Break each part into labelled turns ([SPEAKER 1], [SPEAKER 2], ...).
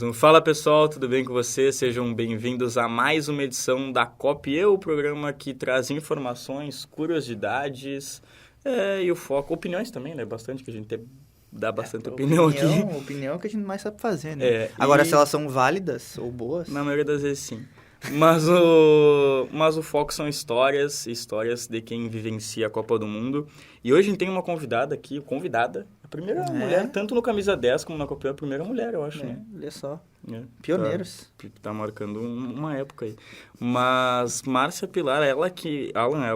[SPEAKER 1] Então, fala pessoal, tudo bem com vocês? Sejam bem-vindos a mais uma edição da Copa o programa que traz informações, curiosidades e o foco, opiniões também, né? Bastante, que a gente dá bastante opinião aqui.
[SPEAKER 2] Opinião que a gente mais sabe fazer, né? Agora, se elas são válidas ou boas...
[SPEAKER 1] Na maioria das vezes, sim. Mas o foco são histórias de quem vivencia a Copa do Mundo. E hoje a gente tem uma convidada aqui, a primeira mulher, tanto no Camisa 10 como na Copa, a primeira mulher, eu acho, né?
[SPEAKER 2] Olha só. Pioneiros.
[SPEAKER 1] Tá marcando uma época aí. Mas Márcia Pilar, ela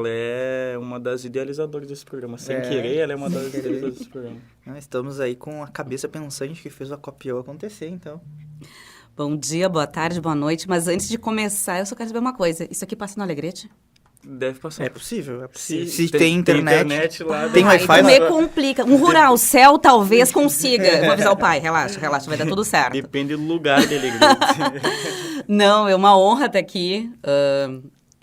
[SPEAKER 1] é uma das idealizadoras desse programa. Sem querer, ela é uma das idealizadoras desse programa.
[SPEAKER 2] Estamos aí com a cabeça pensante que fez a Copa acontecer, então...
[SPEAKER 3] Bom dia, boa tarde, boa noite. Mas antes de começar, eu só quero saber uma coisa. Isso aqui passa no Alegrete?
[SPEAKER 1] Deve passar.
[SPEAKER 2] É possível.
[SPEAKER 1] Se
[SPEAKER 2] tem internet
[SPEAKER 1] lá.
[SPEAKER 2] Tem Wi-Fi.
[SPEAKER 3] Então me complica. Um rural céu talvez consiga. Eu vou avisar o pai. Relaxa, vai dar tudo certo.
[SPEAKER 1] Depende do lugar de Alegrete.
[SPEAKER 3] Não, é uma honra estar aqui.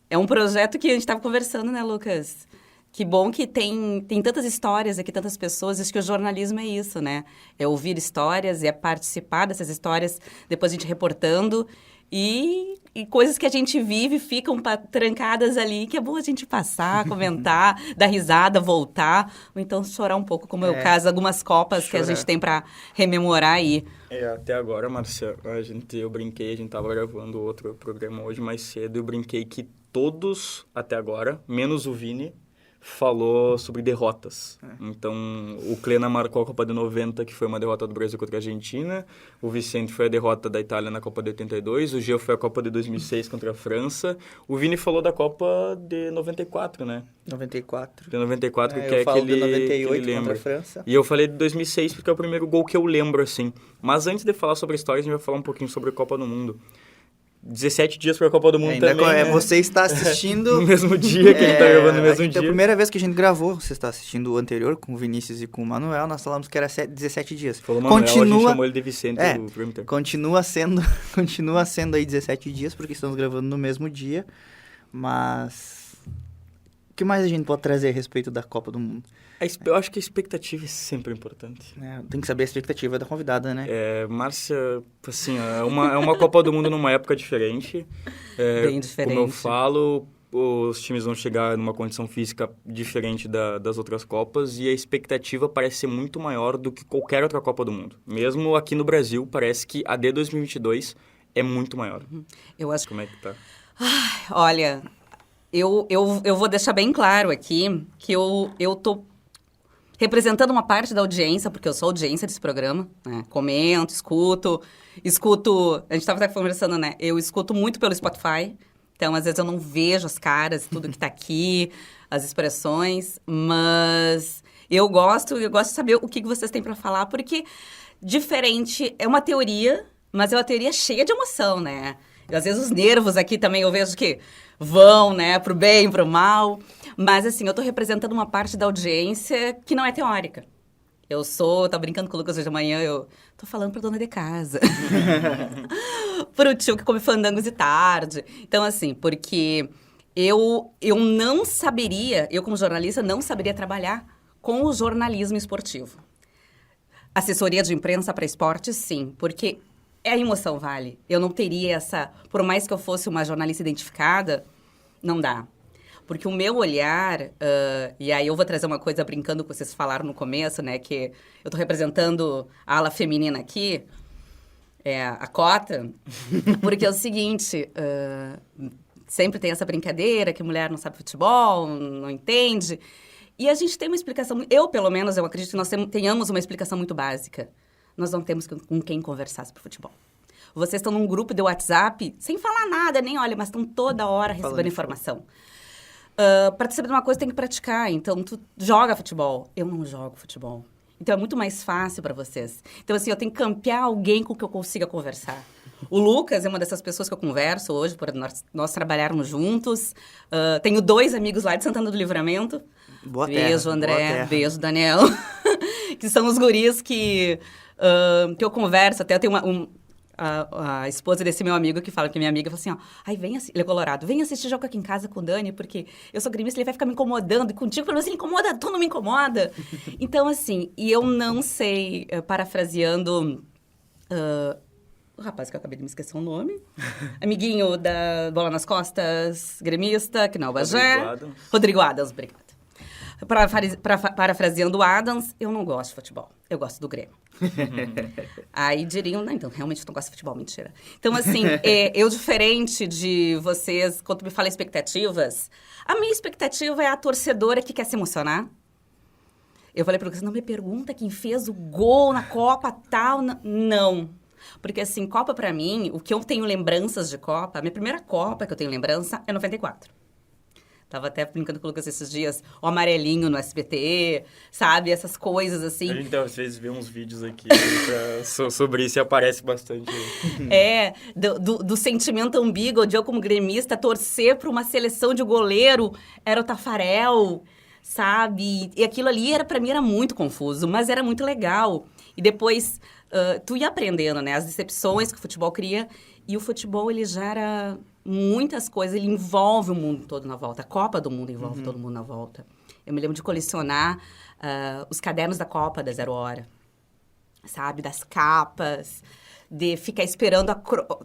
[SPEAKER 3] É um projeto que a gente estava conversando, né, Lucas? Que bom que tem tantas histórias aqui, tantas pessoas. Acho que o jornalismo é isso, né? É ouvir histórias, é participar dessas histórias, depois a gente reportando. E coisas que a gente vive ficam trancadas ali, que é bom a gente passar, comentar, dar risada, voltar. Ou então chorar um pouco, como é o caso, algumas copas que a gente tem para rememorar aí.
[SPEAKER 1] Até agora, Márcia, eu brinquei, a gente tava gravando outro programa hoje mais cedo, eu brinquei que todos, até agora, menos o Vini, falou sobre derrotas. Então, o Klena marcou a Copa de 90, que foi uma derrota do Brasil contra a Argentina. O Vicente foi a derrota da Itália na Copa de 82. O Gio foi a Copa de 2006 contra a França. O Vini falou da Copa de 94, né?
[SPEAKER 2] 94.
[SPEAKER 1] De 94, que
[SPEAKER 2] eu
[SPEAKER 1] é
[SPEAKER 2] falo
[SPEAKER 1] aquele
[SPEAKER 2] de 98
[SPEAKER 1] que ele lembra.
[SPEAKER 2] contra a França.
[SPEAKER 1] E eu falei de 2006 porque é o primeiro gol que eu lembro, assim. Mas antes de falar sobre a história, a gente vai falar um pouquinho sobre a Copa do Mundo. 17 dias para a Copa do Mundo
[SPEAKER 2] ainda
[SPEAKER 1] também, né?
[SPEAKER 2] Você está assistindo...
[SPEAKER 1] no mesmo dia que a gente está gravando, no mesmo dia.
[SPEAKER 2] É a primeira vez que a gente gravou, você está assistindo o anterior, com o Vinícius e com o Manuel, nós falamos que era 17 dias.
[SPEAKER 1] Falou Manuel, a gente chamou ele de Vicente.
[SPEAKER 2] Continua sendo aí 17 dias, porque estamos gravando no mesmo dia, mas... O que mais a gente pode trazer a respeito da Copa do Mundo?
[SPEAKER 1] Eu acho que a expectativa é sempre importante.
[SPEAKER 2] Tem que saber a expectativa da convidada, né?
[SPEAKER 1] Márcia, assim, é uma Copa do Mundo numa época diferente.
[SPEAKER 3] Bem diferente.
[SPEAKER 1] Como eu falo, os times vão chegar numa condição física diferente das outras Copas e a expectativa parece ser muito maior do que qualquer outra Copa do Mundo. Mesmo aqui no Brasil, parece que a de 2022 é muito maior.
[SPEAKER 3] Eu acho...
[SPEAKER 1] Como é que tá?
[SPEAKER 3] Olha, eu vou deixar bem claro aqui que eu tô representando uma parte da audiência, porque eu sou audiência desse programa, né? Comento, escuto, a gente estava conversando, né? Eu escuto muito pelo Spotify, então às vezes eu não vejo as caras, tudo que está aqui, as expressões, mas eu gosto de saber o que vocês têm para falar, porque diferente, é uma teoria, mas é uma teoria cheia de emoção, né? E, às vezes os nervos aqui também eu vejo que vão, né, pro bem, pro mal. Mas, assim, eu tô representando uma parte da audiência que não é teórica. Tô brincando com o Lucas hoje de manhã, eu tô falando pra dona de casa. Pro tio que come fandangos de tarde. Então, assim, porque eu não saberia, eu como jornalista, não saberia trabalhar com o jornalismo esportivo. Assessoria de imprensa para esporte, sim, porque... a emoção vale. Eu não teria essa... Por mais que eu fosse uma jornalista identificada, não dá. Porque o meu olhar... e aí eu vou trazer uma coisa brincando que vocês falaram no começo, né? Que eu tô representando a ala feminina aqui, a cota. Porque é o seguinte... sempre tem essa brincadeira que mulher não sabe futebol, não entende. E a gente tem uma explicação... pelo menos, eu acredito que nós tenhamos uma explicação muito básica. Nós não temos com quem conversar sobre futebol. Vocês estão num grupo de WhatsApp, sem falar nada, nem olha, mas estão toda hora recebendo informação. Para saber de uma coisa, tem que praticar. Então, tu joga futebol. Eu não jogo futebol. Então, é muito mais fácil para vocês. Então, assim, eu tenho que campear alguém com que eu consiga conversar. O Lucas é uma dessas pessoas que eu converso hoje, por nós trabalharmos juntos. Tenho 2 amigos lá de Santana do Livramento.
[SPEAKER 2] Boa
[SPEAKER 3] beijo,
[SPEAKER 2] terra,
[SPEAKER 3] André. Beijo, Daniel. Que são os guris que eu converso. Até eu tenho a esposa desse meu amigo que fala, que minha amiga fala assim, ó, ai, ele é colorado, vem assistir jogo aqui em casa com o Dani, porque eu sou gremista, ele vai ficar me incomodando, e contigo, falando assim, incomoda, tu não me incomoda. Então, assim, e eu não sei, parafraseando o rapaz que eu acabei de me esquecer o nome, amiguinho da Bola nas Costas, gremista, que não é o Bagé. Rodrigo Adams, obrigada. Parafraseando o Adams, eu não gosto de futebol, eu gosto do Grêmio. Aí diriam, não, então realmente não gosto de futebol, mentira. Então, assim, eu diferente de vocês, quando me fala expectativas, a minha expectativa é a torcedora que quer se emocionar. Eu falei para você, não me pergunta quem fez o gol na Copa tal, não. Porque, assim, Copa pra mim, o que eu tenho lembranças de Copa, a minha primeira Copa que eu tenho lembrança é 94. Tava até brincando com o Lucas esses dias, o amarelinho no SBT, sabe? Essas coisas, assim.
[SPEAKER 1] A gente, às vezes, vê uns vídeos aqui sobre isso e aparece bastante.
[SPEAKER 3] Do sentimento ambíguo de eu, como gremista, torcer para uma seleção de goleiro era o Tafarel, sabe? E aquilo ali, para mim, era muito confuso, mas era muito legal. E depois, tu ia aprendendo, né? As decepções que o futebol cria. E o futebol, ele gera muitas coisas, ele envolve o mundo todo na volta. A Copa do Mundo envolve todo mundo na volta. Eu me lembro de colecionar os cadernos da Copa da 0 Hora, sabe? Das capas, de ficar esperando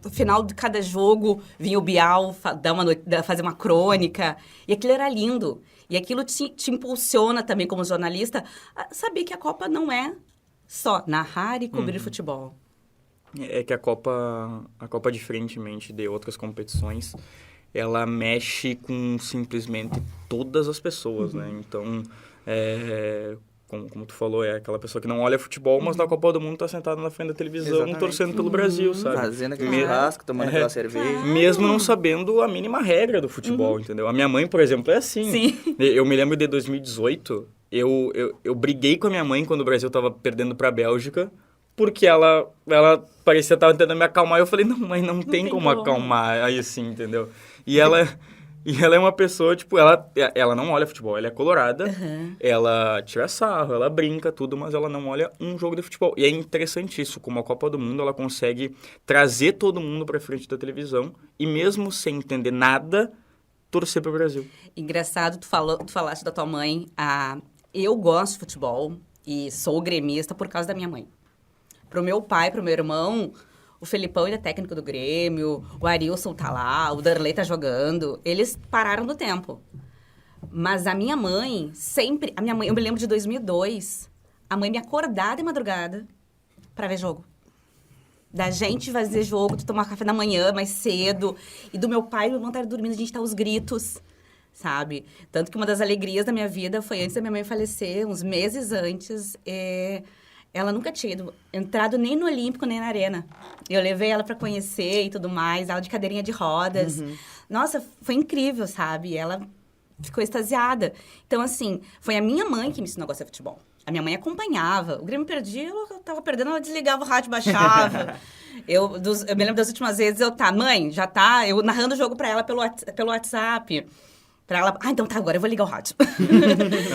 [SPEAKER 3] no final de cada jogo vinha o Bial fazer uma crônica. E aquilo era lindo. E aquilo te impulsiona também como jornalista a saber que a Copa não é só narrar e cobrir futebol.
[SPEAKER 1] É que a Copa, diferentemente de outras competições, ela mexe com simplesmente todas as pessoas, né? Então, como tu falou, é aquela pessoa que não olha futebol, mas na Copa do Mundo tá sentada na frente da televisão,
[SPEAKER 2] Exatamente.
[SPEAKER 1] Torcendo pelo Brasil, sabe?
[SPEAKER 2] Fazendo aquele churrasco, tomando aquela cerveja.
[SPEAKER 1] Mesmo não sabendo a mínima regra do futebol, entendeu? A minha mãe, por exemplo, é assim.
[SPEAKER 3] Sim.
[SPEAKER 1] Eu me lembro de 2018, eu briguei com a minha mãe quando o Brasil tava perdendo pra Bélgica, porque ela parecia estar tentando me acalmar. Eu falei, não, mãe, não tem como acalmar. Aí assim, entendeu? E ela é uma pessoa, tipo, ela não olha futebol. Ela é colorada, ela tira sarro, ela brinca, tudo, mas ela não olha um jogo de futebol. E é interessante isso, como a Copa do Mundo, ela consegue trazer todo mundo pra frente da televisão e mesmo sem entender nada, torcer pro Brasil.
[SPEAKER 3] Engraçado, tu falaste da tua mãe. Eu gosto de futebol e sou gremista por causa da minha mãe. Pro meu pai, pro meu irmão, o Felipão, ele é técnico do Grêmio, o Arilson tá lá, o Darley tá jogando. Eles pararam no tempo. Mas a minha mãe, sempre... eu me lembro de 2002, a mãe me acordar de madrugada pra ver jogo. Da gente fazer jogo, de tomar café da manhã mais cedo. E do meu pai e do meu irmão estarem dormindo, a gente tá aos gritos, sabe? Tanto que uma das alegrias da minha vida foi antes da minha mãe falecer, uns meses antes, ela nunca tinha entrado nem no Olímpico, nem na Arena. Eu levei ela para conhecer e tudo mais, ela de cadeirinha de rodas. Nossa, foi incrível, sabe? Ela ficou extasiada. Então, assim, foi a minha mãe que me ensinou a gostar de futebol. A minha mãe acompanhava. O Grêmio perdia, ela tava perdendo, ela desligava o rádio, baixava. Eu me lembro das últimas vezes, mãe, já tá... Eu narrando o jogo para ela pelo WhatsApp. Pra ela, então tá, agora eu vou ligar o rádio.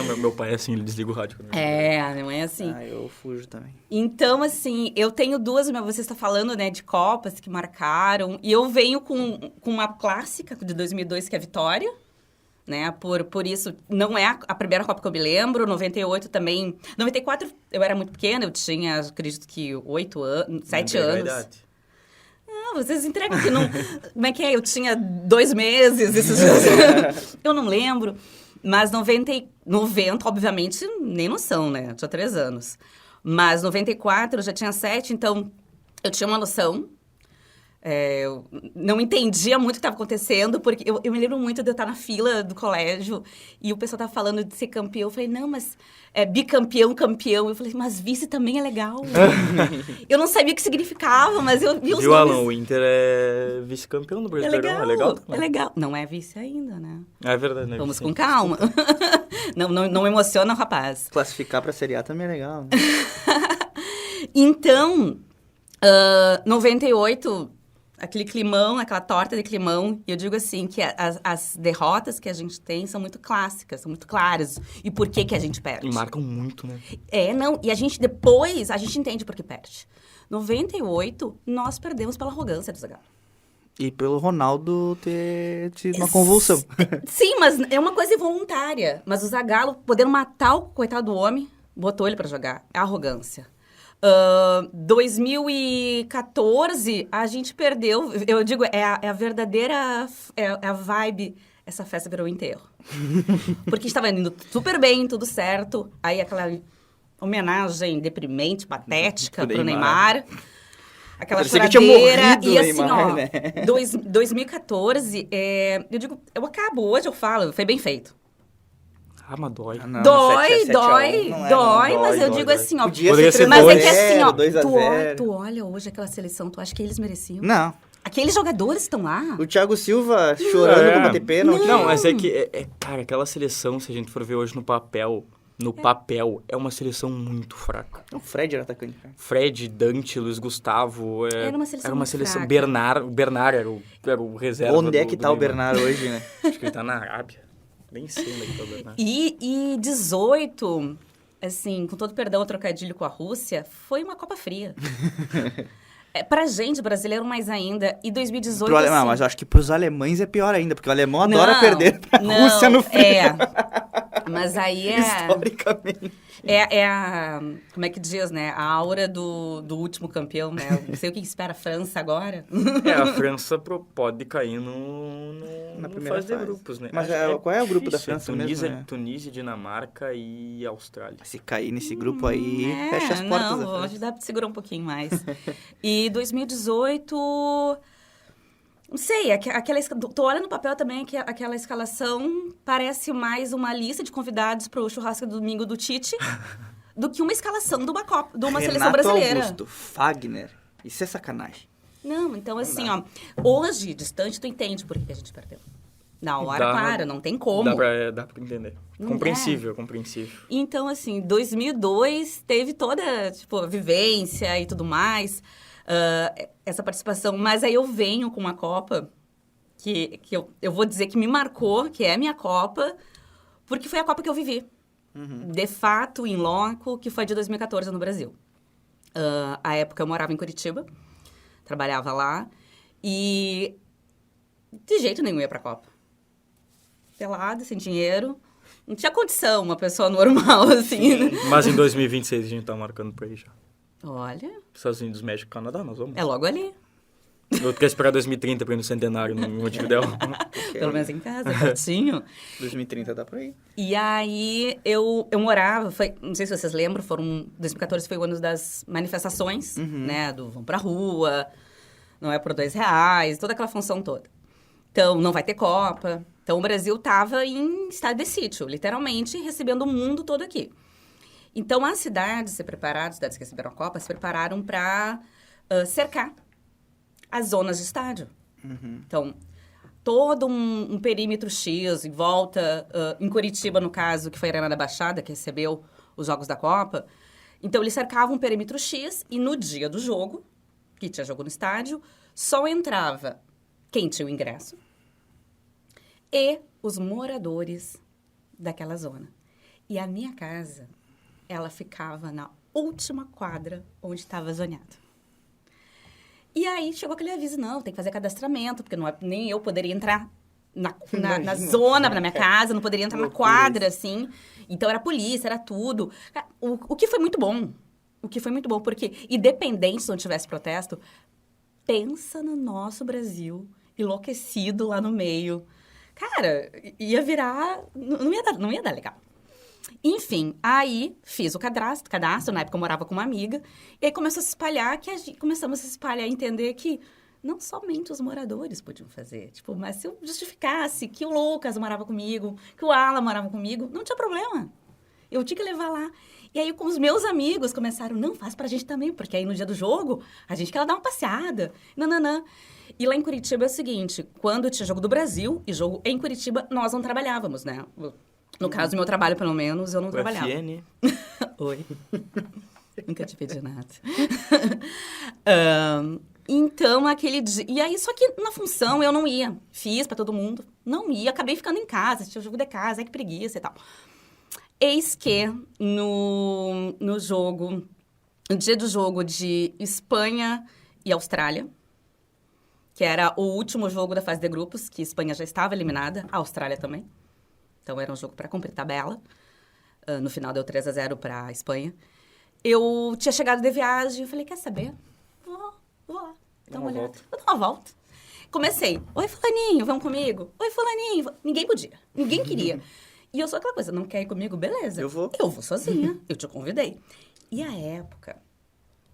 [SPEAKER 1] Não, meu pai é assim, ele desliga o rádio.
[SPEAKER 3] A minha mãe é assim.
[SPEAKER 2] Eu fujo também.
[SPEAKER 3] Então, assim, eu tenho duas, você está falando, né, de Copas que marcaram, e eu venho com uma clássica de 2002, que é a Vitória, né, por isso, não é a primeira Copa que eu me lembro, 98 também, 94 eu era muito pequena, eu tinha, acredito que 7 anos. Não, vocês entregam que não... Como é que é? Eu tinha 2 meses, esses dias. Eu não lembro. Mas 90, obviamente, nem noção, né? Eu tinha 3 anos. Mas 94, eu já tinha 7, então eu tinha uma noção. Eu não entendia muito o que estava acontecendo, porque eu me lembro muito de eu estar na fila do colégio e o pessoal estava falando de ser campeão. Eu falei, não, mas é bicampeão, campeão. Eu falei, mas vice também é legal. Eu não sabia o que significava, mas eu vi os
[SPEAKER 1] Viu,
[SPEAKER 3] nomes.
[SPEAKER 1] Alan, o Inter é vice-campeão do Brasileirão, é legal?
[SPEAKER 3] É legal. Não é vice ainda, né?
[SPEAKER 1] É verdade, né?
[SPEAKER 3] Vamos com calma. Não emociona, rapaz.
[SPEAKER 2] Classificar pra Série A também é legal, né?
[SPEAKER 3] Então, 98... aquele climão, aquela torta de climão. E eu digo assim, que as derrotas que a gente tem são muito clássicas, são muito claras. E por que a gente perde.
[SPEAKER 1] E marcam muito, né?
[SPEAKER 3] E a gente depois, a gente entende por que perde. 98, nós perdemos pela arrogância do Zagallo.
[SPEAKER 2] E pelo Ronaldo ter tido uma convulsão.
[SPEAKER 3] Sim, mas é uma coisa involuntária. Mas o Zagallo, podendo matar o coitado do homem, botou ele pra jogar. É arrogância. 2014, a gente perdeu. Eu digo, é a verdadeira. É a vibe. Essa festa virou um enterro. Porque estava indo super bem, tudo certo. Aí aquela homenagem deprimente, patética pro Neymar. Aquela choradeira. E assim,
[SPEAKER 2] Neymar,
[SPEAKER 3] ó,
[SPEAKER 2] né?
[SPEAKER 3] 2014, eu digo, eu acabo hoje, eu falo, foi bem feito.
[SPEAKER 1] Ah, mas dói.
[SPEAKER 2] Não,
[SPEAKER 3] Dói,
[SPEAKER 2] 7 a 1,
[SPEAKER 3] dói,
[SPEAKER 2] não é,
[SPEAKER 3] dói,
[SPEAKER 2] não.
[SPEAKER 3] mas eu
[SPEAKER 1] dói,
[SPEAKER 3] digo
[SPEAKER 1] dói.
[SPEAKER 3] assim, ó.
[SPEAKER 2] Podia
[SPEAKER 1] Poderia
[SPEAKER 2] ser
[SPEAKER 1] ser
[SPEAKER 2] 3
[SPEAKER 3] Mas
[SPEAKER 2] a
[SPEAKER 3] é que assim, ó,
[SPEAKER 2] 2 a 0.
[SPEAKER 3] tu olha hoje aquela seleção, tu acha que eles mereciam?
[SPEAKER 2] Não.
[SPEAKER 3] Aqueles jogadores estão lá.
[SPEAKER 2] O Thiago Silva chorando pra bater pênalti.
[SPEAKER 1] Não, mas é que, cara, aquela seleção, se a gente for ver hoje no papel, é uma seleção muito fraca.
[SPEAKER 2] O Fred era atacante, cara.
[SPEAKER 1] Fred, Dante, Luiz Gustavo.
[SPEAKER 3] Era uma seleção muito fraca.
[SPEAKER 1] Bernard era o reserva.
[SPEAKER 2] Onde é que
[SPEAKER 1] do
[SPEAKER 2] tá o
[SPEAKER 1] Neymar.
[SPEAKER 2] Bernard hoje, né?
[SPEAKER 1] Acho que ele tá na Arábia. Nem sei onde é que tá o Bernard.
[SPEAKER 3] E 18, assim, com todo perdão, o trocadilho com a Rússia, foi uma Copa Fria. Pra gente, brasileiro mais ainda. E 2018, assim...
[SPEAKER 2] Não, mas eu acho que pros alemães é pior ainda, porque o alemão adora perder pra
[SPEAKER 3] não,
[SPEAKER 2] Rússia no frio.
[SPEAKER 3] Mas aí é...
[SPEAKER 2] Historicamente.
[SPEAKER 3] É a... Como é que diz, né? A aura do último campeão, né? Eu não sei o que espera a França agora.
[SPEAKER 1] A França pode cair
[SPEAKER 2] Na
[SPEAKER 1] no
[SPEAKER 2] primeira
[SPEAKER 1] fase de
[SPEAKER 2] fase.
[SPEAKER 1] grupos, né?
[SPEAKER 2] Mas
[SPEAKER 1] Acho
[SPEAKER 2] qual é o grupo da
[SPEAKER 1] difícil,
[SPEAKER 2] França
[SPEAKER 1] Tunísia,
[SPEAKER 2] mesmo, né?
[SPEAKER 1] Tunísia, Dinamarca e Austrália.
[SPEAKER 2] Se cair nesse grupo aí, fecha as portas da
[SPEAKER 3] Não,
[SPEAKER 2] França.
[SPEAKER 3] hoje dá pra segurar um pouquinho mais. E 2018... Não sei, tô olhando no papel também que aquela escalação parece mais uma lista de convidados pro churrasco do domingo do Tite do que uma escalação de uma seleção brasileira.
[SPEAKER 2] Augusto, Fagner, isso é sacanagem.
[SPEAKER 3] Não, então assim, ó, hoje, distante, tu entende por que a gente perdeu. Na hora, claro, não tem como.
[SPEAKER 1] Dá pra entender. Compreensível.
[SPEAKER 3] Então, assim, 2002 teve toda, tipo, a vivência e tudo mais, essa participação. Mas aí eu venho com uma Copa que eu vou dizer que me marcou, que é a minha Copa, porque foi a Copa que eu vivi. De fato, em loco, que foi de 2014 no Brasil. À época eu morava em Curitiba, trabalhava lá, e de jeito nenhum ia pra Copa. Pelado, sem dinheiro. Não tinha condição, uma pessoa normal, assim. Né?
[SPEAKER 1] Mas em 2026 a gente tá marcando pra ir já.
[SPEAKER 3] Olha,
[SPEAKER 1] Estados Unidos, México, Canadá, nós vamos.
[SPEAKER 3] é logo ali.
[SPEAKER 1] Eu quero esperar 2030 pra ir no centenário, no Montevidéu.
[SPEAKER 3] Pelo menos em casa, pertinho.
[SPEAKER 2] 2030 dá pra ir.
[SPEAKER 3] E aí, eu morava, não sei se vocês lembram, 2014 foi o ano das manifestações, né? Do vão pra rua, não é por R$2, toda aquela função toda. Então, não vai ter Copa. Então, o Brasil estava em estado de sítio, literalmente, recebendo o mundo todo aqui. Então, as cidades cidades que receberam a Copa, se prepararam para cercar as zonas de estádio. Então, todo um perímetro X em volta, em Curitiba, no caso, que foi a Arena da Baixada, que recebeu os Jogos da Copa. Então, eles cercavam um perímetro X e no dia do jogo, que tinha jogo no estádio, só entrava quem tinha o ingresso e os moradores daquela zona. E a minha casa, ela ficava na última quadra onde estava zoneado. E aí chegou aquele aviso, não, tem que fazer cadastramento, porque nem eu poderia entrar na zona, na minha casa, não poderia entrar na quadra, assim. Então era polícia, era tudo. O que foi muito bom. Porque, independente se não tivesse protesto, pensa no nosso Brasil enlouquecido lá no meio. Cara, ia virar... Não ia dar legal. Enfim, aí fiz o cadastro, na época eu morava com uma amiga, e aí começamos a se espalhar e entender que não somente os moradores podiam fazer. Tipo, mas se eu justificasse que o Lucas morava comigo, que o Alan morava comigo, não tinha problema. Eu tinha que levar lá. E aí, com os meus amigos, começaram, não, faz pra gente também, porque aí no dia do jogo, a gente quer dar uma passeada. Nananã. E lá em Curitiba é o seguinte, quando tinha jogo do Brasil e jogo em Curitiba, nós não trabalhávamos, né? No caso do meu trabalho, pelo menos, eu não trabalhava.
[SPEAKER 1] FN.
[SPEAKER 3] Oi. Nunca te pedi nada. Então, aquele dia... E aí, só que na função eu não ia. Fiz pra todo mundo. Não ia. Acabei ficando em casa. Tinha o jogo de casa. Ai, que preguiça e tal. Eis que no jogo... No dia do jogo de Espanha e Austrália, que era o último jogo da fase de grupos, que Espanha já estava eliminada, a Austrália também. Então, era um jogo para cumprir tabela. No final, deu 3-0 para a Espanha. eu tinha chegado de viagem, eu falei, quer saber? Vou lá. Então,
[SPEAKER 1] Vou
[SPEAKER 3] dar uma volta. Comecei. Oi, fulaninho, vamos comigo? Oi, fulaninho. Ninguém podia. Ninguém queria. E eu sou aquela coisa, não quer ir comigo? Beleza.
[SPEAKER 2] Eu vou.
[SPEAKER 3] Eu vou sozinha. Eu te convidei. E a época,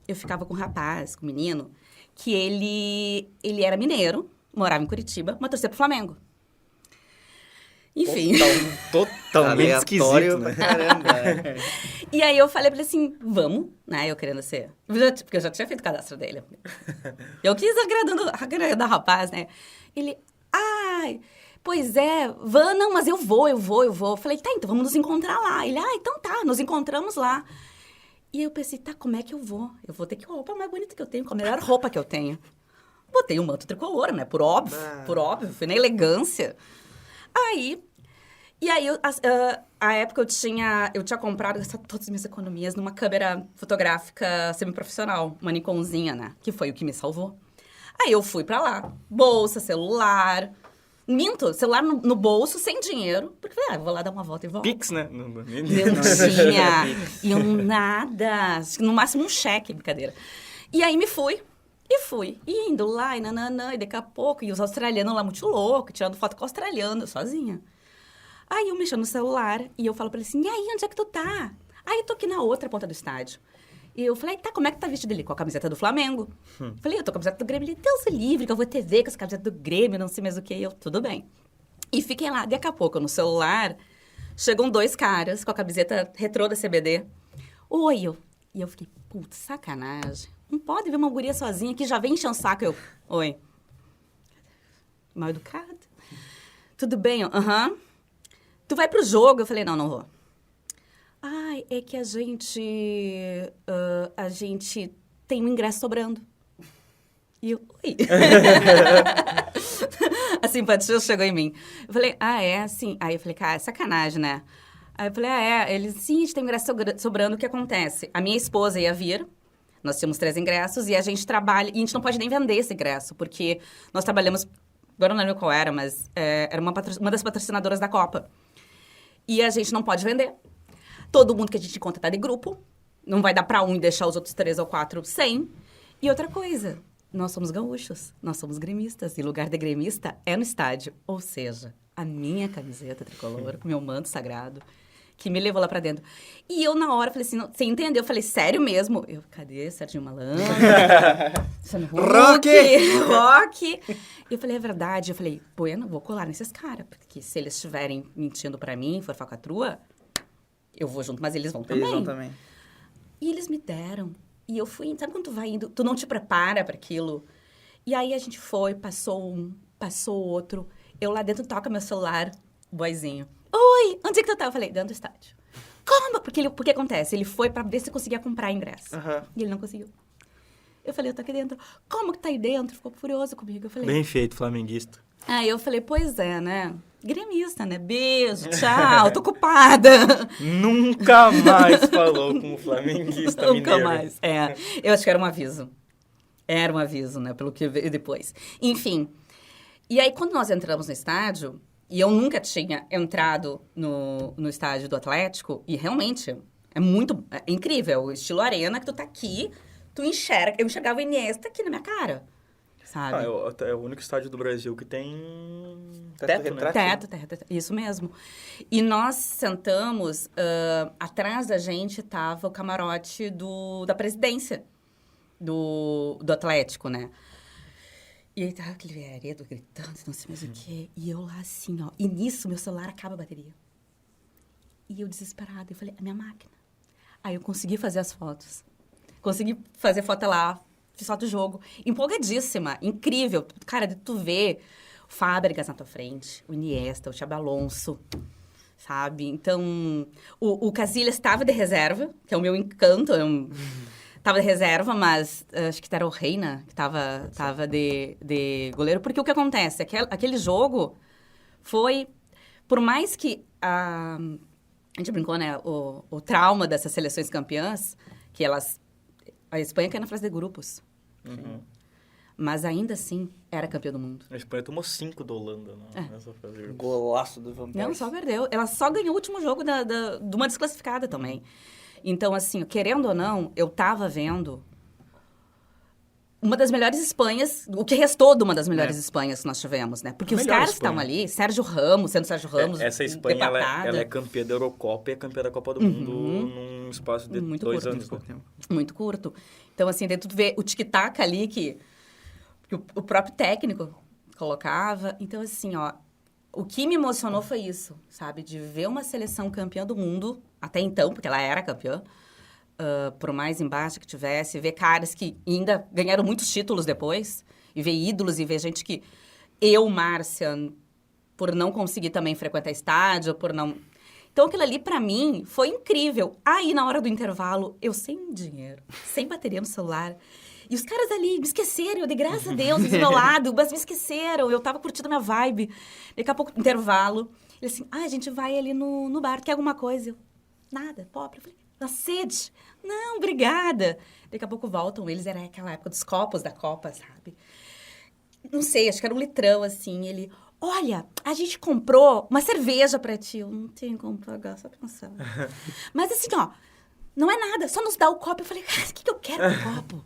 [SPEAKER 3] eu ficava com um rapaz, com um menino, que ele era mineiro, morava em Curitiba, mas torcia pro Flamengo. Enfim.
[SPEAKER 1] Totalmente esquisito, né?
[SPEAKER 2] Caramba.
[SPEAKER 3] E aí eu falei pra ele assim, vamos, né? Eu querendo ser... Porque eu já tinha feito o cadastro dele. Eu quis agradar o rapaz, né? Ele, ai, pois é, não, mas eu vou. Eu falei, tá, então vamos nos encontrar lá. Ele, então tá, nos encontramos lá. E aí eu pensei, tá, como é que eu vou? Eu vou ter que roupa mais bonita que eu tenho, com a melhor roupa que eu tenho. Botei um manto tricolor, né? Por óbvio, fui na elegância. E aí, a época eu tinha comprado, gastado todas as minhas economias numa câmera fotográfica semiprofissional, uma Nikonzinha, né? Que foi o que me salvou. Aí eu fui pra lá, bolsa, celular, celular no bolso, sem dinheiro, porque falei, vou lá dar uma volta e volto.
[SPEAKER 1] Pix, né?
[SPEAKER 3] Não tinha, e nada, no máximo um cheque, brincadeira. E aí me fui. E indo lá, e nananã, e daqui a pouco, e os australianos lá muito loucos, tirando foto com o australiano, sozinha. Aí eu mexendo no celular, e eu falo pra ele assim, e aí, onde é que tu tá? Aí eu tô aqui na outra ponta do estádio. E eu falei, tá, como é que tá vestido ali? Com a camiseta do Flamengo. Falei, eu tô com a camiseta do Grêmio. Ele, Deus o livre, que eu vou te ver com essa camiseta do Grêmio, não sei mais o que. E eu, tudo bem. E fiquei lá, daqui a pouco, no celular, chegam 2 caras com a camiseta retrô da CBD. Oi, e eu fiquei, putz, sacanagem. Não pode ver uma guria sozinha que já vem enchendo o saco. Eu, oi. Mal educado. Tudo bem? Aham. Tu vai pro jogo? Eu falei, não vou. Ai, é que a gente tem um ingresso sobrando. E eu, oi. A simpatia chegou em mim. Eu falei, é assim? Aí eu falei, cara, é sacanagem, né? Aí eu falei, Eles, sim, a gente tem um ingresso sobrando. O que acontece? A minha esposa ia vir. Nós tínhamos 3 ingressos e a gente trabalha... E a gente não pode nem vender esse ingresso, porque nós trabalhamos... Agora eu não lembro qual era, mas era uma das patrocinadoras da Copa. E a gente não pode vender. Todo mundo que a gente encontra tá de grupo. Não vai dar pra um e deixar os outros 3 ou 4 sem. E outra coisa, nós somos gaúchos, nós somos gremistas. E lugar de gremista é no estádio. Ou seja, a minha camiseta tricolor, o meu manto sagrado... que me levou lá pra dentro. E eu, na hora, falei assim, você entendeu? Eu falei, sério mesmo? Eu, cadê Serginho Malandro? Rock! E eu falei, é verdade. Eu falei, bueno, vou colar nesses caras. Porque se eles estiverem mentindo pra mim, for falcatrua, eu vou junto, mas eles vão também.
[SPEAKER 2] Eles vão também.
[SPEAKER 3] E eles me deram. E eu fui, sabe quando tu vai indo? Tu não te prepara pra aquilo. E aí a gente foi, passou um, passou outro. Eu lá dentro toca meu celular, boyzinho. Oi, onde é que tu tá? Eu falei, dentro do estádio. Como? Porque o que acontece? Ele foi pra ver se conseguia comprar ingresso. E ele não conseguiu. Eu falei, eu tô aqui dentro. Como que tá aí dentro? Ficou furioso comigo. Eu falei...
[SPEAKER 1] Bem feito, flamenguista.
[SPEAKER 3] Aí eu falei, pois é, né? Gremista, né? Beijo, tchau, tô ocupada.
[SPEAKER 1] Nunca mais falou com o flamenguista mineiro.
[SPEAKER 3] Nunca mais, Eu acho que era um aviso. Era um aviso, né? Pelo que veio depois. Enfim. E aí, quando nós entramos no estádio... E eu nunca tinha entrado no estádio do Atlético. E realmente, é incrível. O estilo arena, que tu tá aqui, tu enxerga... Eu enxergava o Iniesta aqui na minha cara, sabe?
[SPEAKER 1] É o único estádio do Brasil que tem
[SPEAKER 2] teto,
[SPEAKER 1] né?
[SPEAKER 3] Teto, isso mesmo. E nós sentamos... atrás da gente tava o camarote da presidência do Atlético, né? E aí tava aquele vereador gritando, não sei mais o quê. E eu lá assim, ó. E nisso, meu celular acaba a bateria. E eu desesperada, eu falei, a minha máquina. Aí eu consegui fazer as fotos. Consegui fazer foto lá, fiz foto do jogo. Empolgadíssima, incrível. Cara, de tu ver o Fábricas na tua frente, o Iniesta, o Xabi Alonso, sabe? Então, o Casillas estava de reserva, que é o meu encanto, Tava de reserva, mas acho que era o Reina que tava de goleiro. Porque o que acontece? Aquele jogo foi... Por mais que a gente brincou, né? O trauma dessas seleções campeãs, que elas... A Espanha caiu na fase de grupos. Mas ainda assim, era campeã do mundo.
[SPEAKER 1] A Espanha tomou 5 da Holanda, né? Nessa fase de grupos.
[SPEAKER 2] Golaço do Van Persie.
[SPEAKER 3] Não, só perdeu. Ela só ganhou o último jogo de uma desclassificada também. Então, assim, querendo ou não, eu tava vendo uma das melhores Espanhas, o que restou de uma das melhores Espanhas que nós tivemos, né? Porque
[SPEAKER 1] A
[SPEAKER 3] os
[SPEAKER 1] melhor
[SPEAKER 3] caras
[SPEAKER 1] Espanha.
[SPEAKER 3] estavam ali, Sérgio Ramos,
[SPEAKER 1] Essa Espanha, ela é campeã da Eurocopa e é campeã da Copa do Mundo num espaço de
[SPEAKER 3] Muito
[SPEAKER 1] 2
[SPEAKER 3] curto.
[SPEAKER 1] anos. Né?
[SPEAKER 3] Muito curto. Então, assim, daí tu vê o tic-tac ali que o próprio técnico colocava. Então, assim, ó, o que me emocionou foi isso, sabe? De ver uma seleção campeã do mundo, até então, porque ela era campeã, por mais embaixo que tivesse, ver caras que ainda ganharam muitos títulos depois, e ver ídolos, e ver gente que... Eu, Márcia, por não conseguir também frequentar estádio, por não... Então, aquilo ali, pra mim, foi incrível. Aí, na hora do intervalo, eu sem dinheiro, sem bateria no celular... E os caras ali me esqueceram, eu de graças a Deus, do meu lado, mas me esqueceram. Eu tava curtindo a minha vibe. Daqui a pouco, intervalo. Ele assim, a gente vai ali no bar, quer alguma coisa? Eu, nada, pobre. Eu falei, na sede? Não, obrigada. Daqui a pouco voltam, eles era aquela época dos copos da Copa, sabe? Não sei, acho que era um litrão, assim. Ele, olha, a gente comprou uma cerveja pra ti. Eu não tenho como pagar, só pensar. Mas assim, ó, não é nada, só nos dá o copo. Eu falei, o que eu quero com o copo?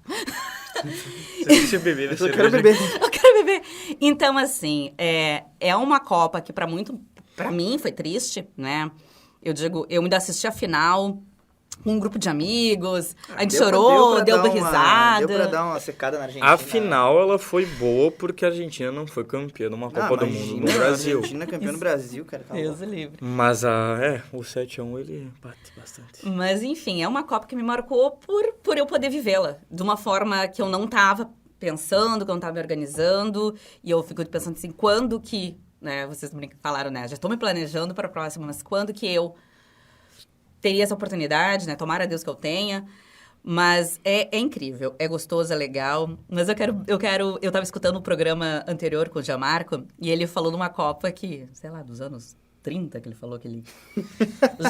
[SPEAKER 1] Você beber, né?
[SPEAKER 2] Eu quero beber.
[SPEAKER 3] Eu quero beber. Então, assim, é uma Copa que pra mim foi triste, né? Eu digo, eu ainda assisti a final com um grupo de amigos, a gente chorou, deu risada.
[SPEAKER 2] Deu pra dar uma secada na Argentina.
[SPEAKER 1] A final, ela foi boa porque a Argentina não foi campeã numa Copa do Mundo no Brasil.
[SPEAKER 2] A Argentina campeã no Brasil, cara. Tá
[SPEAKER 3] Deus o livre.
[SPEAKER 1] Mas o 7-1, ele bate bastante.
[SPEAKER 3] Mas, enfim, é uma Copa que me marcou por eu poder vivê-la. De uma forma que eu não estava pensando, que eu não estava me organizando. E eu fico pensando assim, quando que... Né, vocês falaram, né? Já estou me planejando para a próxima, mas quando que eu teria essa oportunidade, né? Tomara a Deus que eu tenha. Mas é incrível, é gostoso, é legal. Mas eu tava escutando o programa anterior com o Gianmarco e ele falou numa Copa que, sei lá, dos anos 30, que ele falou que ele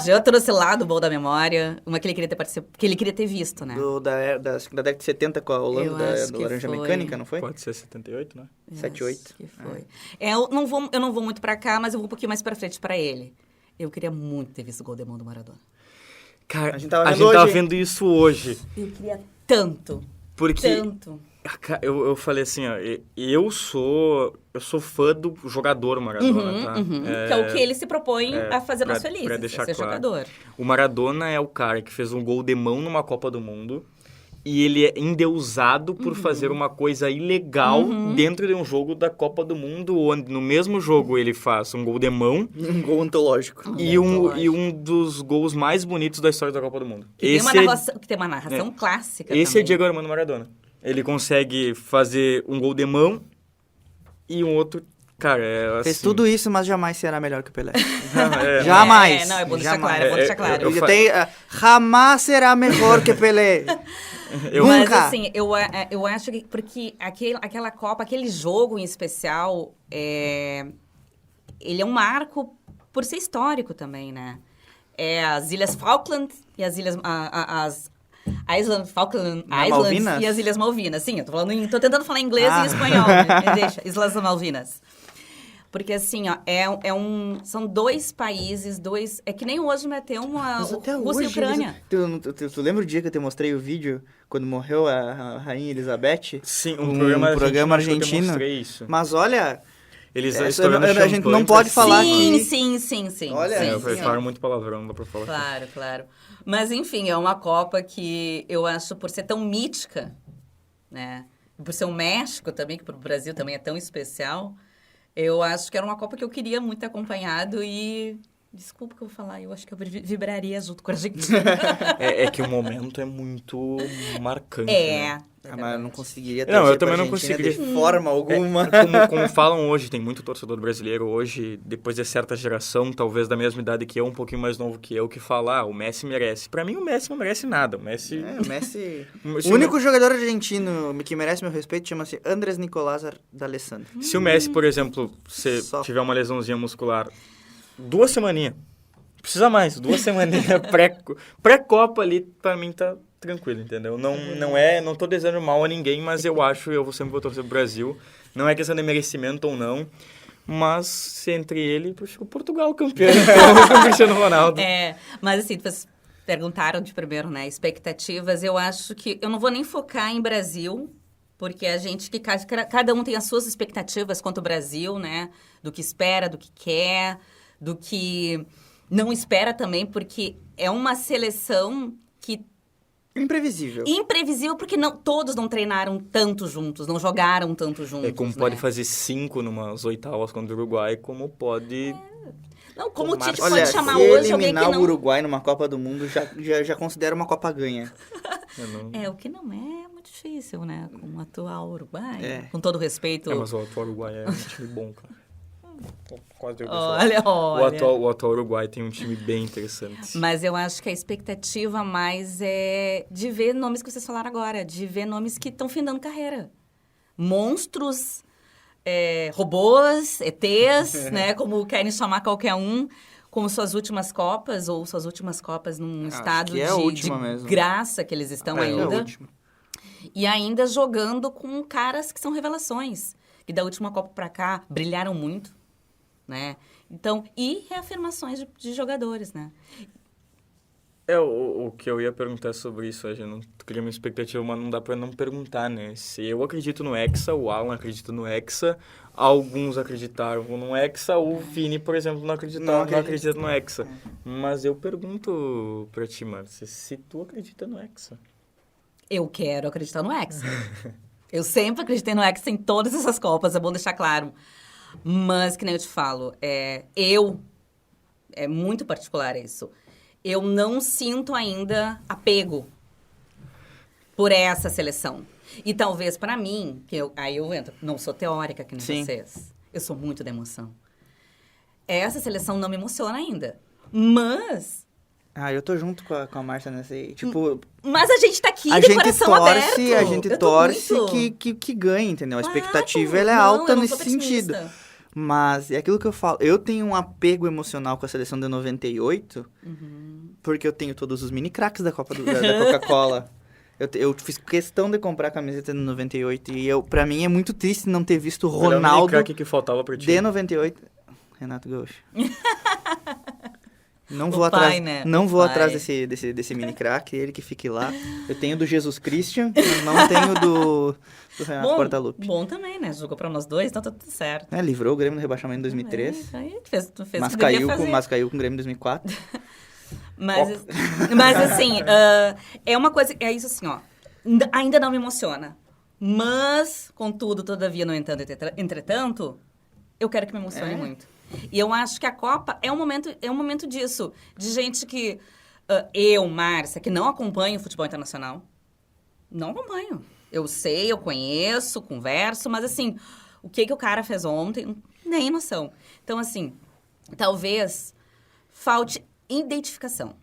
[SPEAKER 3] já trouxe lá do bom da memória, uma que ele queria ter participado, que ele queria ter visto, né?
[SPEAKER 2] Da década de 70 com a Holanda, do Laranja
[SPEAKER 3] foi.
[SPEAKER 2] Mecânica, não foi?
[SPEAKER 1] Pode ser 78, né?
[SPEAKER 2] 78.
[SPEAKER 3] Que foi. Eu não vou muito pra cá, mas eu vou um pouquinho mais pra frente pra ele. Eu queria muito ter visto o gol de mão do Maradona.
[SPEAKER 1] Cara,
[SPEAKER 2] A gente tava
[SPEAKER 1] vendo isso hoje.
[SPEAKER 3] Eu queria tanto.
[SPEAKER 1] Porque
[SPEAKER 3] Tanto.
[SPEAKER 1] eu falei assim, ó, eu sou fã do jogador Maradona, tá?
[SPEAKER 3] Que é o que ele se propõe a fazer nós felizes,
[SPEAKER 1] pra deixar
[SPEAKER 3] ser
[SPEAKER 1] claro.
[SPEAKER 3] jogador.
[SPEAKER 1] O Maradona é o cara que fez um gol de mão numa Copa do Mundo e ele é endeusado por fazer uma coisa ilegal dentro de um jogo da Copa do Mundo, onde no mesmo jogo ele faz um gol de mão
[SPEAKER 2] Um gol antológico.
[SPEAKER 1] e um dos gols mais bonitos da história da Copa do Mundo.
[SPEAKER 3] Que tem uma narração clássica
[SPEAKER 1] Esse
[SPEAKER 3] também.
[SPEAKER 1] é Diego Armando Maradona. Ele consegue fazer um gol de mão e um outro... Cara, assim...
[SPEAKER 2] Fez tudo isso, mas jamais será melhor que o Pelé.
[SPEAKER 1] É,
[SPEAKER 2] Jamais.
[SPEAKER 3] Não, é bom deixar
[SPEAKER 2] Jamais.
[SPEAKER 3] claro, é bom deixar claro.
[SPEAKER 1] eu
[SPEAKER 2] Ele tem... jamais será melhor que Pelé.
[SPEAKER 3] Mas,
[SPEAKER 2] Nunca.
[SPEAKER 3] assim, eu acho que... Porque aquela Copa, aquele jogo em especial, ele é um marco por ser histórico também, né? É as Ilhas Falkland e as Ilhas... Falkland Islands
[SPEAKER 2] Malvinas?
[SPEAKER 3] e as Ilhas Malvinas. Sim, tô tentando falar inglês e espanhol, né? Deixa, Islas Malvinas. Porque, assim, ó, são dois países, é que nem hoje meteu
[SPEAKER 2] Mas até
[SPEAKER 3] Rússia
[SPEAKER 2] hoje,
[SPEAKER 3] e Ucrânia.
[SPEAKER 2] Tu lembra o dia que eu te mostrei o vídeo, quando morreu a Rainha Elizabeth?
[SPEAKER 1] Sim,
[SPEAKER 2] um programa argentino.
[SPEAKER 1] Eu demonstrei isso.
[SPEAKER 2] Mas olha...
[SPEAKER 1] Eles
[SPEAKER 2] a gente não pode falar aqui.
[SPEAKER 3] Sim.
[SPEAKER 2] Olha,
[SPEAKER 3] sim,
[SPEAKER 1] Eu
[SPEAKER 3] sim.
[SPEAKER 1] falo muito palavrão, não dá pra falar.
[SPEAKER 3] Claro. Mas, enfim, é uma Copa que eu acho, por ser tão mítica, né? Por ser um México também, que pro Brasil também é tão especial, eu acho que era uma Copa que eu queria muito ter acompanhado e... Desculpa o que eu vou falar, eu acho que eu vibraria junto com a Argentina.
[SPEAKER 1] É que o momento é muito marcante, né?
[SPEAKER 2] Mas eu não conseguiria
[SPEAKER 1] Não, eu
[SPEAKER 2] torcer
[SPEAKER 1] também
[SPEAKER 2] pra
[SPEAKER 1] não
[SPEAKER 2] Argentina
[SPEAKER 1] conseguiria.
[SPEAKER 2] de forma alguma.
[SPEAKER 1] Como falam hoje, tem muito torcedor brasileiro hoje, depois de certa geração, talvez da mesma idade que eu, um pouquinho mais novo que eu, que fala, o Messi merece. Pra mim, o Messi não merece nada. O Messi...
[SPEAKER 2] O Messi... O único jogador argentino que merece meu respeito chama-se Andrés Nicolás D'Alessandro.
[SPEAKER 1] Se o Messi, por exemplo, se tiver uma lesãozinha muscular, 2 semaninhas, precisa mais, 2 semaninhas pré-Copa ali, pra mim tá tranquilo, entendeu? Não tô desejando mal a ninguém, mas eu sempre vou torcer pro Brasil. Não é questão de merecimento ou não, mas se entre ele, eu prefiro Portugal campeão, então, com o Cristiano Ronaldo.
[SPEAKER 3] Mas assim, perguntaram de primeiro, né? Expectativas, eu acho que... Eu não vou nem focar em Brasil, porque a gente... Cada um tem as suas expectativas quanto ao Brasil, né? Do que espera, do que quer, do que não espera também, porque é uma seleção que...
[SPEAKER 2] Imprevisível.
[SPEAKER 3] Imprevisível, porque todos não treinaram tanto juntos, não jogaram tanto juntos,
[SPEAKER 1] É como
[SPEAKER 3] né?
[SPEAKER 1] pode fazer 5 numas oitavas contra o Uruguai, como pode...
[SPEAKER 3] Não, como o Tite
[SPEAKER 2] Olha,
[SPEAKER 3] pode chamar
[SPEAKER 2] se
[SPEAKER 3] hoje alguém que
[SPEAKER 2] eliminar
[SPEAKER 3] não...
[SPEAKER 2] o Uruguai numa Copa do Mundo, já considera uma Copa ganha.
[SPEAKER 1] Eu não...
[SPEAKER 3] É, o que não é muito difícil, né? Com o atual Uruguai,
[SPEAKER 2] É.
[SPEAKER 3] com todo respeito.
[SPEAKER 1] mas o atual Uruguai é um time bom, cara. Quase eu vou falar.
[SPEAKER 3] Olha.
[SPEAKER 1] O atual Uruguai tem um time bem interessante.
[SPEAKER 3] Mas eu acho que a expectativa mais é de ver nomes que vocês falaram agora, de ver nomes que estão findando carreira. Monstros, robôs, ETs, né? Como querem chamar qualquer um, com suas últimas Copas, ou suas últimas Copas num estado
[SPEAKER 2] que é a última mesmo.
[SPEAKER 3] graça que eles estão
[SPEAKER 2] É a
[SPEAKER 3] ainda.
[SPEAKER 2] última.
[SPEAKER 3] E ainda jogando com caras que são revelações. Que da última Copa pra cá brilharam muito, né? Então, e reafirmações de jogadores, né?
[SPEAKER 1] O que eu ia perguntar sobre isso, a gente não cria uma expectativa, mas não dá pra não perguntar, né? Se eu acredito no Hexa, o Alan acredita no Hexa, alguns acreditaram no Hexa, o Vini, por exemplo, não acredita no Hexa. Mas eu pergunto pra ti, Márcia, se tu acredita no Hexa.
[SPEAKER 3] Eu quero acreditar no Hexa. Eu sempre acreditei no Hexa em todas essas Copas, é bom deixar claro. Mas, que nem eu te falo, é muito particular isso. Eu não sinto ainda apego por essa seleção. E talvez para mim, aí eu entro, não sou teórica que nem
[SPEAKER 2] Sim.
[SPEAKER 3] vocês. Eu sou muito da emoção. Essa seleção não me emociona ainda. Mas
[SPEAKER 2] Eu tô junto com a Márcia nessa aí. Tipo,
[SPEAKER 3] a gente tá aqui
[SPEAKER 2] a
[SPEAKER 3] de
[SPEAKER 2] gente
[SPEAKER 3] coração aberto.
[SPEAKER 2] torce, a gente
[SPEAKER 3] Eu tô
[SPEAKER 2] torce
[SPEAKER 3] muito-
[SPEAKER 2] que ganhe, entendeu? A
[SPEAKER 3] Claro,
[SPEAKER 2] expectativa ela é
[SPEAKER 3] não,
[SPEAKER 2] alta
[SPEAKER 3] eu não
[SPEAKER 2] nesse
[SPEAKER 3] sou
[SPEAKER 2] sentido.
[SPEAKER 3] pessimista.
[SPEAKER 2] Mas é aquilo que eu falo. Eu tenho um apego emocional com a seleção de 98, porque eu tenho todos os mini craques da Copa da Coca-Cola. Eu fiz questão de comprar a camiseta de 98 e pra mim é muito triste não ter visto o Ronaldo
[SPEAKER 1] Craque que faltava pra ti.
[SPEAKER 2] de 98. Renato Gaúcho. Não
[SPEAKER 3] O
[SPEAKER 2] vou
[SPEAKER 3] pai,
[SPEAKER 2] atrás,
[SPEAKER 3] né?
[SPEAKER 2] não
[SPEAKER 3] O
[SPEAKER 2] vou
[SPEAKER 3] pai.
[SPEAKER 2] atrás desse mini craque, ele que fique lá. Eu tenho do Jesus Christian, mas não tenho do Renato Portaluppi.
[SPEAKER 3] Bom também, né? Jogou pra nós dois, então tá tudo certo.
[SPEAKER 2] Livrou o Grêmio do rebaixamento em 2003.
[SPEAKER 3] Aí fez o que
[SPEAKER 2] Mas
[SPEAKER 3] devia
[SPEAKER 2] caiu,
[SPEAKER 3] fazer.
[SPEAKER 2] mas caiu com o Grêmio em 2004.
[SPEAKER 3] Mas assim, é uma coisa... É isso assim, ó. Ainda não me emociona. Mas, contudo, todavia, no entanto, entretanto, eu quero que me emocione muito. E eu acho que a Copa é um momento disso. De gente que... eu, Márcia, que não acompanho o futebol internacional. Não acompanho. Eu sei, eu conheço, converso, mas assim, o que o cara fez ontem, nem noção. Então, assim, talvez falte identificação.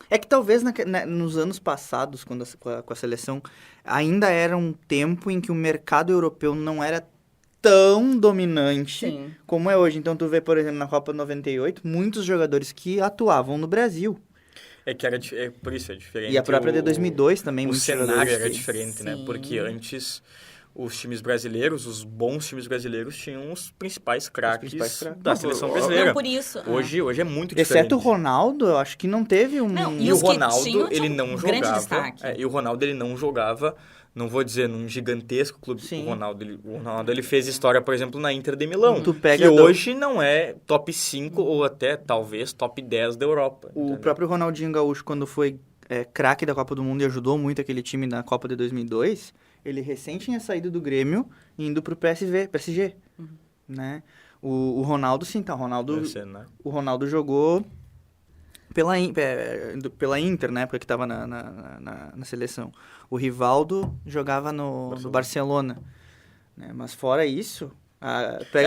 [SPEAKER 2] É que talvez nos anos passados, com a seleção, ainda era um tempo em que o mercado europeu não era tão dominante
[SPEAKER 3] Sim.
[SPEAKER 2] como é hoje. Então, tu vê, por exemplo, na Copa 98, muitos jogadores que atuavam no Brasil.
[SPEAKER 1] É que por isso é diferente.
[SPEAKER 2] E a própria de 2002 também,
[SPEAKER 1] O
[SPEAKER 2] muitos
[SPEAKER 1] cenário
[SPEAKER 2] jogadores
[SPEAKER 1] era
[SPEAKER 2] que-
[SPEAKER 1] diferente, né?
[SPEAKER 3] Sim.
[SPEAKER 1] Porque antes os times brasileiros, os bons times brasileiros, tinham os principais craques da seleção brasileira.
[SPEAKER 3] Não, por isso.
[SPEAKER 1] Hoje é muito diferente.
[SPEAKER 2] Exceto o Ronaldo, eu acho que não teve um...
[SPEAKER 3] Não,
[SPEAKER 1] E
[SPEAKER 3] os
[SPEAKER 1] o
[SPEAKER 3] que
[SPEAKER 1] Ronaldo,
[SPEAKER 3] tinham
[SPEAKER 1] ele
[SPEAKER 3] tinham
[SPEAKER 1] não
[SPEAKER 3] um grande
[SPEAKER 1] jogava.
[SPEAKER 3] destaque.
[SPEAKER 1] E o Ronaldo, ele não jogava, não vou dizer num gigantesco clube.
[SPEAKER 2] Sim.
[SPEAKER 1] O Ronaldo, ele fez história, por exemplo, na Inter de Milão.
[SPEAKER 2] Tu pega
[SPEAKER 1] que
[SPEAKER 2] do-
[SPEAKER 1] hoje não é top 5 ou até, talvez, top 10 da Europa.
[SPEAKER 2] O
[SPEAKER 1] entendeu?
[SPEAKER 2] próprio Ronaldinho Gaúcho, quando foi craque da Copa do Mundo e ajudou muito aquele time na Copa de 2002, ele recém tinha saído do Grêmio e indo pro PSG, né? O Ronaldo, sim, tá?
[SPEAKER 1] Deve ser, né?
[SPEAKER 2] O Ronaldo jogou pela Inter, né? Porque tava na seleção. O Rivaldo jogava no Barcelona, né? Mas fora isso...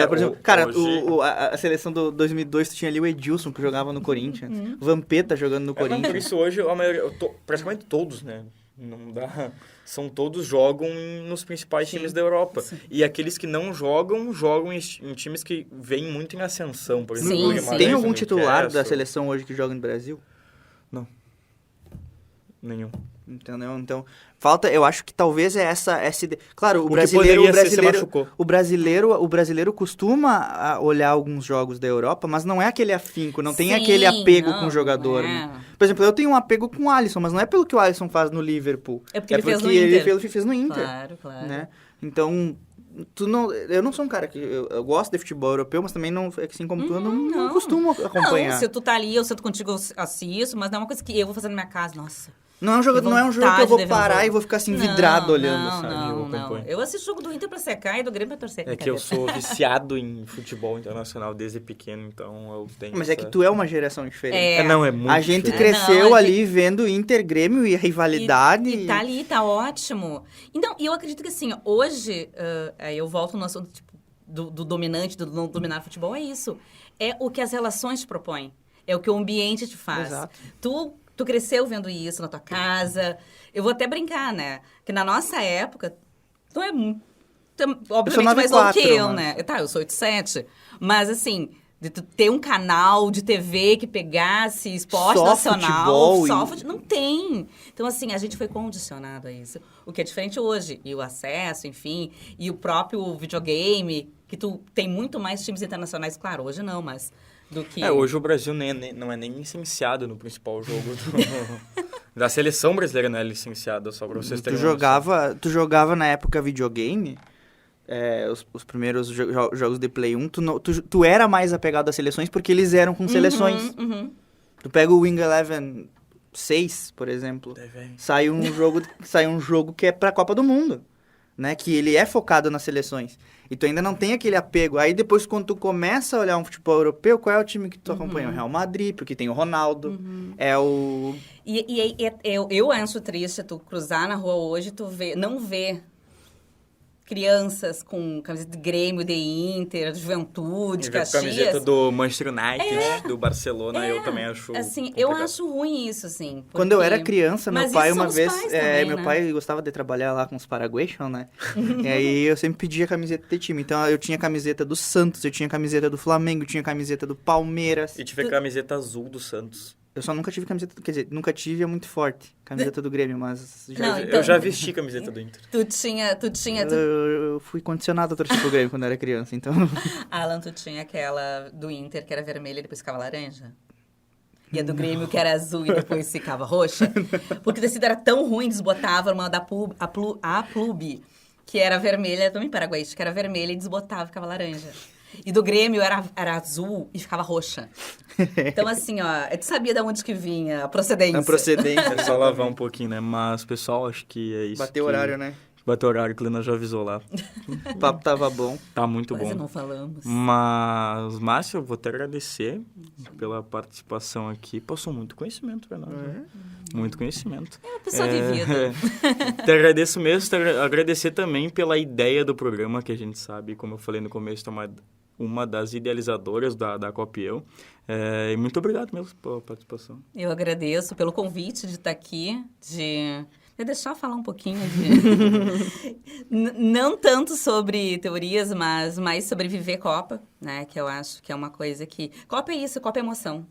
[SPEAKER 2] por exemplo, cara,
[SPEAKER 1] hoje-
[SPEAKER 2] a seleção do 2002, tu tinha ali o Edilson, que jogava no Corinthians. Vampeta jogando no
[SPEAKER 1] Não, por
[SPEAKER 2] Corinthians.
[SPEAKER 1] isso hoje, a maioria, praticamente todos, né? Não dá... Todos jogam nos principais times da Europa. E aqueles que não jogam, jogam em times que vêm muito em ascensão. Por exemplo,
[SPEAKER 3] Sim,
[SPEAKER 1] o
[SPEAKER 3] sim.
[SPEAKER 1] Guimarães,
[SPEAKER 2] Tem
[SPEAKER 1] o
[SPEAKER 2] algum titular da
[SPEAKER 1] Newcastle.
[SPEAKER 2] seleção hoje que joga no Brasil?
[SPEAKER 1] Nenhum.
[SPEAKER 2] Entendeu? Então, eu acho que talvez é essa ideia. Claro,
[SPEAKER 1] O que poderia ser, se machucou.
[SPEAKER 2] o brasileiro costuma olhar alguns jogos da Europa, mas não é aquele afinco, não tem
[SPEAKER 3] Sim,
[SPEAKER 2] aquele apego com o
[SPEAKER 3] não
[SPEAKER 2] jogador,
[SPEAKER 3] é.
[SPEAKER 2] né? Por exemplo, eu tenho um apego com o Alisson, mas não é pelo que o Alisson faz no Liverpool.
[SPEAKER 3] É porque ele fez no
[SPEAKER 2] porque ele
[SPEAKER 3] Inter.
[SPEAKER 2] fez no Inter.
[SPEAKER 3] Claro.
[SPEAKER 2] Né? Então, eu não sou um cara que... Eu gosto de futebol europeu, mas também, não, assim como tu, eu não costumo acompanhar.
[SPEAKER 3] Não, se tu tá ali, eu sento contigo, eu assisto, mas não é uma coisa que eu vou fazer na minha casa, nossa.
[SPEAKER 2] Não é um jogo que eu vou parar e vou ficar assim vidrado olhando, sabe?
[SPEAKER 3] Não. Eu assisto o jogo do Inter pra secar e do Grêmio pra torcer.
[SPEAKER 1] É que eu sou viciado em futebol internacional desde pequeno, então eu tenho
[SPEAKER 2] Mas é que tu é uma geração diferente.
[SPEAKER 1] Não, é muito
[SPEAKER 2] A gente
[SPEAKER 1] diferente.
[SPEAKER 2] cresceu ali vendo Inter, Grêmio e a rivalidade.
[SPEAKER 3] E tá ali, tá ótimo. Então, e eu acredito que assim, hoje, aí eu volto no assunto tipo, do dominante, do não dominar futebol, é isso. É o que as relações te propõem. É o que o ambiente te faz.
[SPEAKER 2] Exato.
[SPEAKER 3] Tu cresceu vendo isso na tua casa. Eu vou até brincar, né? Que na nossa época, tu é obviamente mais novo que eu,
[SPEAKER 2] mas...
[SPEAKER 3] né? Tá, eu sou 87. Mas assim, de tu ter um canal de TV que pegasse esporte
[SPEAKER 2] Só
[SPEAKER 3] nacional,
[SPEAKER 2] futebol
[SPEAKER 3] não tem. Então, assim, a gente foi condicionado a isso. O que é diferente hoje. E o acesso, enfim, e o próprio videogame, que tu tem muito mais times internacionais. Claro, hoje não, mas... do que...
[SPEAKER 1] Hoje o Brasil não é nem licenciado no principal jogo da seleção brasileira, não é licenciado, só pra vocês terem
[SPEAKER 2] Tu jogava na época videogame, os primeiros jogos de Play 1, tu era mais apegado às seleções porque eles eram com seleções. Tu pega o Wing Eleven 6, por exemplo, sai um jogo que é pra Copa do Mundo, né? Que ele é focado nas seleções. E tu ainda não tem aquele apego. Aí depois, quando tu começa a olhar um futebol europeu, qual é o time que tu acompanha? O Real Madrid, porque tem o Ronaldo, é o...
[SPEAKER 3] Eu acho triste tu cruzar na rua hoje e não ver crianças com camiseta de Grêmio, de Inter, de Juventude, Caxias.
[SPEAKER 1] Camiseta do Manchester United, do Barcelona, eu também acho
[SPEAKER 3] assim,
[SPEAKER 1] complicado.
[SPEAKER 3] eu acho ruim isso, assim. Porque...
[SPEAKER 2] Quando eu era criança, meu pai uma vez...
[SPEAKER 3] também,
[SPEAKER 2] meu
[SPEAKER 3] né?
[SPEAKER 2] pai gostava de trabalhar lá com os Paraguayos, né? E aí eu sempre pedia camiseta de time. Então eu tinha camiseta do Santos, eu tinha camiseta do Flamengo, eu tinha camiseta do Palmeiras.
[SPEAKER 1] E tive a camiseta azul do Santos.
[SPEAKER 2] Eu só nunca tive camiseta... Quer dizer, nunca tive, é muito forte. Camiseta do Grêmio, mas...
[SPEAKER 1] Eu já vesti camiseta do Inter.
[SPEAKER 3] Tu tinha...
[SPEAKER 2] Eu fui condicionado a torcer pro Grêmio quando era criança, então...
[SPEAKER 3] Alan, tu tinha aquela do Inter que era vermelha e depois ficava laranja? E a do Grêmio que era azul e depois ficava roxa? Porque o tecido era tão ruim, eles botavam uma da Plub, que era vermelha, também paraguaísta, que era vermelha e desbotava, ficava laranja. E do Grêmio era azul e ficava roxa. Então, assim, ó, tu sabia de onde que vinha a procedência.
[SPEAKER 2] A procedência.
[SPEAKER 1] É só lavar um pouquinho, né? Mas, pessoal, acho que é isso.
[SPEAKER 2] Bateu horário, né?
[SPEAKER 1] Bateu horário, que a Lena já avisou lá.
[SPEAKER 2] O papo tava bom.
[SPEAKER 1] Tá muito
[SPEAKER 3] Quase
[SPEAKER 1] bom.
[SPEAKER 3] não falamos.
[SPEAKER 1] Mas, Márcio, eu vou te agradecer pela participação aqui. Passou muito conhecimento pra nós. Né? Muito conhecimento.
[SPEAKER 3] É uma pessoa vivida.
[SPEAKER 1] Te agradeço mesmo. Agradecer também pela ideia do programa, que a gente sabe, como eu falei no começo, é uma das idealizadoras da Copiel. E muito obrigado mesmo pela participação.
[SPEAKER 3] Eu agradeço pelo convite de estar aqui, de deixar eu falar um pouquinho de... não tanto sobre teorias, mas mais sobre viver Copa, né? Que eu acho que é uma coisa que... Copa é isso, Copa é emoção.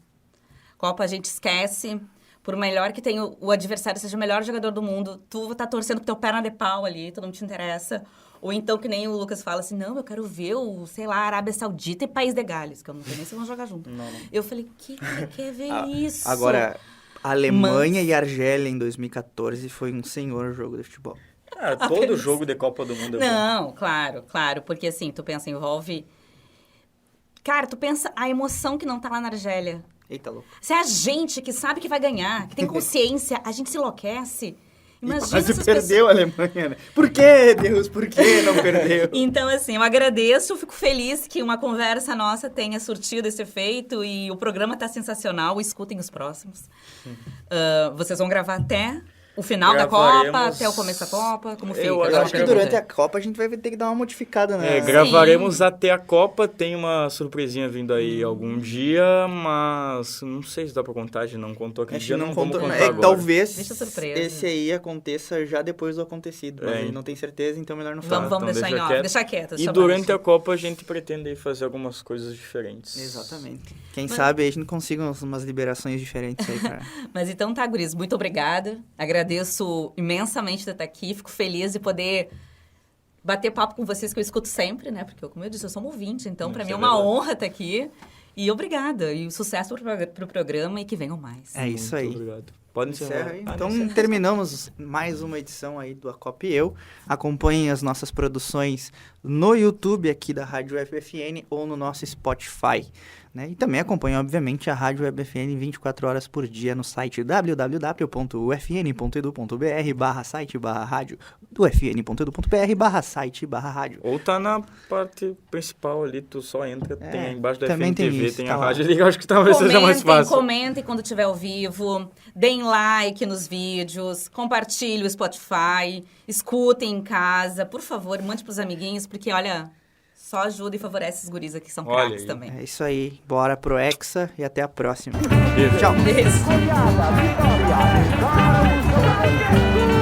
[SPEAKER 3] Copa a gente esquece... Por melhor que tenha o adversário seja o melhor jogador do mundo, tu tá torcendo com teu perna de pau ali, tu não te interessa. Ou então, que nem o Lucas fala assim, não, eu quero ver sei lá, Arábia Saudita e País de Gales, que eu não sei nem se vão jogar junto.
[SPEAKER 2] Não.
[SPEAKER 3] Eu falei, que quer ver isso?
[SPEAKER 2] Agora, Alemanha e Argélia em 2014 foi um senhor jogo de futebol.
[SPEAKER 1] Todo jogo de Copa do Mundo é bom.
[SPEAKER 3] Não, claro, porque assim, tu pensa, envolve... Cara, tu pensa a emoção que não tá lá na Argélia.
[SPEAKER 2] Eita, louco.
[SPEAKER 3] Se é a gente que sabe que vai ganhar, que tem consciência, a gente se enlouquece. Imagina
[SPEAKER 2] Quase
[SPEAKER 3] essas
[SPEAKER 2] perdeu a Alemanha, né? Por que, Deus? Por que não perdeu?
[SPEAKER 3] Então, assim, eu agradeço, fico feliz que uma conversa nossa tenha surtido esse efeito e o programa tá sensacional, escutem os próximos. Vocês vão gravar até o final da Copa, até o começo da Copa? Como fica?
[SPEAKER 2] Eu acho que durante a Copa a gente vai ter que dar uma modificada, né?
[SPEAKER 1] Gravaremos até a Copa. Tem uma surpresinha vindo aí algum dia, mas não sei se dá pra contar, a gente não contou aquele dia, não vamos contar agora.
[SPEAKER 2] Talvez
[SPEAKER 3] deixa surpresa.
[SPEAKER 2] Esse aí aconteça já depois do acontecido, mas a gente não tem certeza, então melhor não falar.
[SPEAKER 3] Vamos
[SPEAKER 1] então
[SPEAKER 3] deixar em off, deixar quieto.
[SPEAKER 1] E durante a Copa a gente pretende fazer algumas coisas diferentes.
[SPEAKER 2] Exatamente. Quem sabe a gente consiga umas liberações diferentes aí, cara.
[SPEAKER 3] Mas então tá, guris, muito obrigada. Agradeço agradeço imensamente de estar aqui. Fico feliz de poder bater papo com vocês, que eu escuto sempre, né? Porque, como eu disse, eu sou um ouvinte. Então, para mim é uma honra estar aqui. E obrigada. E sucesso pro programa e que venham mais.
[SPEAKER 2] É isso aí.
[SPEAKER 1] Muito obrigado. Pode encerrar.
[SPEAKER 2] Então, terminamos mais uma edição aí do A Copa e Eu. Acompanhem as nossas produções no YouTube aqui da Rádio UFFN ou no nosso Spotify. Né? E também acompanhem, obviamente, a Rádio UFFN 24 horas por dia no site www.ufn.edu.br/site/rádio, do ufn.edu.br/site/rádio.
[SPEAKER 1] Ou tá na parte principal ali, tu só entra, tem embaixo da
[SPEAKER 2] também
[SPEAKER 1] FN
[SPEAKER 2] tem
[SPEAKER 1] TV,
[SPEAKER 2] isso,
[SPEAKER 1] tem
[SPEAKER 2] tá
[SPEAKER 1] a
[SPEAKER 2] lá.
[SPEAKER 1] rádio ali, eu acho que talvez seja mais fácil.
[SPEAKER 3] Comentem quando estiver ao vivo, deem like nos vídeos, compartilhem o Spotify, escutem em casa, por favor, mande pros amiguinhos, porque, olha, só ajuda e favorece esses guris aqui, que são
[SPEAKER 1] Olha
[SPEAKER 3] craques
[SPEAKER 1] aí.
[SPEAKER 3] também.
[SPEAKER 2] É isso aí. Bora pro Hexa e até a próxima.
[SPEAKER 1] Beijo.
[SPEAKER 2] Tchau.
[SPEAKER 3] Beijo.
[SPEAKER 4] Goiaba, Vitória, Vitória,